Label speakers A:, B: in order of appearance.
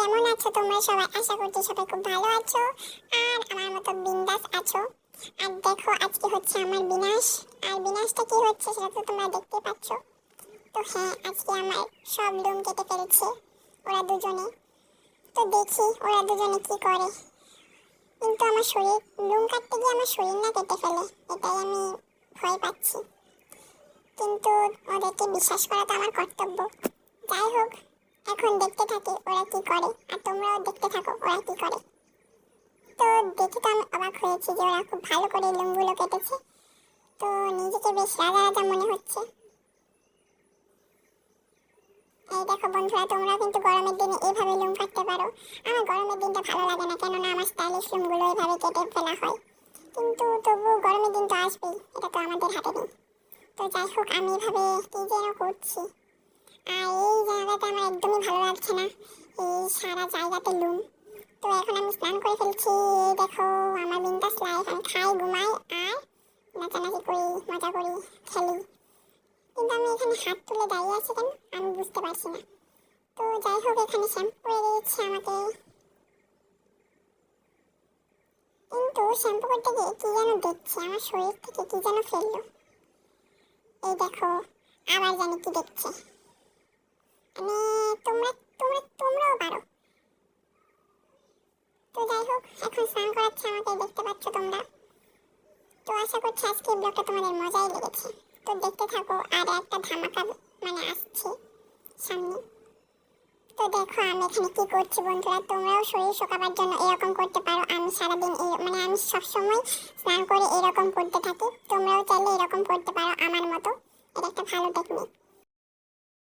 A: কেমন আছো তোমরা সবাই? আশা করছি সবাই খুব ভালো আছো আর আমার মতো বিন্দাস আছো। আর দেখো আজকে হচ্ছে আমার বিনাশ, আর বিনাশটা কি হচ্ছে সেটা তো তোমরা দেখতে পাচ্ছ। তো হ্যাঁ, আজকে আমার সব লোম কেটে ফেলছে ওরা দুজনে। তো দেখি ওরা দুজনে কি করে। কিন্তু আমার শরীর, লোম কাটতে গিয়ে আমার শরীর না কেটে ফেলে, এটাই আমি ভয় পাচ্ছি। কিন্তু ওদেরকে বিশ্বাস করা তো আমার কর্তব্য। যাই হোক, এখন দেখতে থাকি ওরা কি করে, আর তোমরাও দেখতে থাকো ওরা কি করে। তো দেখে তো আমি অবাক হয়েছি যে ওরা খুব ভালো করে লোমগুলো কেটেছে। তো নিজেকে বেশ রাজা রাজা মনে হচ্ছে। এই দেখো বন্ধুরা, তোমরা কিন্তু গরমের দিনে এইভাবে লোম কাটতে পারো। আমার গরমের দিনটা ভালো লাগে না, কেননা আমার স্টাইলিশ লোমগুলো এইভাবে কেটে ফেলা হয়। কিন্তু তবুও গরমের দিন তো আসবেই, এটা তো আমাদের হাতে নেই। তো যাই হোক, আমি এভাবে কি যেন করছি। আর এই জায়গাটা আমার একদমই ভালো লাগছে না, এই সারা জায়গাতে লোম। তো এখন আমি স্নান করে ফেলছি। এই দেখো আমার বিন্দাস লাইফ, আমি খাই, ঘুমাই আর নাচানাচি করি, মজা করি, খেলি। কিন্তু আমি এখানে হাত তুলে দাঁড়িয়ে আছি কেন আমি বুঝতে পারছি না। তো যাই হোক, এখানে শ্যাম্পু করে দিয়েছে আমাকে। কিন্তু শ্যাম্পু করতে গিয়ে কি যেন দেখছি, আমার শরীর থেকে কি যেন ফেললো। এই দেখো আবার জানি কি দেখছে। মানে তোমরা তোমরা তোমরাও পারো। তো যাই হোক, এখন স্নান করাচ্ছে আমাকে, দেখতে পাচ্ছ তোমরা। তো আশা করছি আজকে ব্লগটা তোমাদের মজাই লেগেছে। তো দেখতে থাকো, আর একটা ধামাকা আসছে সামনে। তো দেখো আমি এখানে কি করছি বন্ধুরা, তোমরাও শরীর শুকাবার জন্য এরকম করতে পারো। আমি সারাদিন আমি সবসময় স্নান করে এরকম করতে থাকি। তোমরাও চাইলে এরকম করতে পারো আমার মতো। এটা একটা ভালো টেকনিক।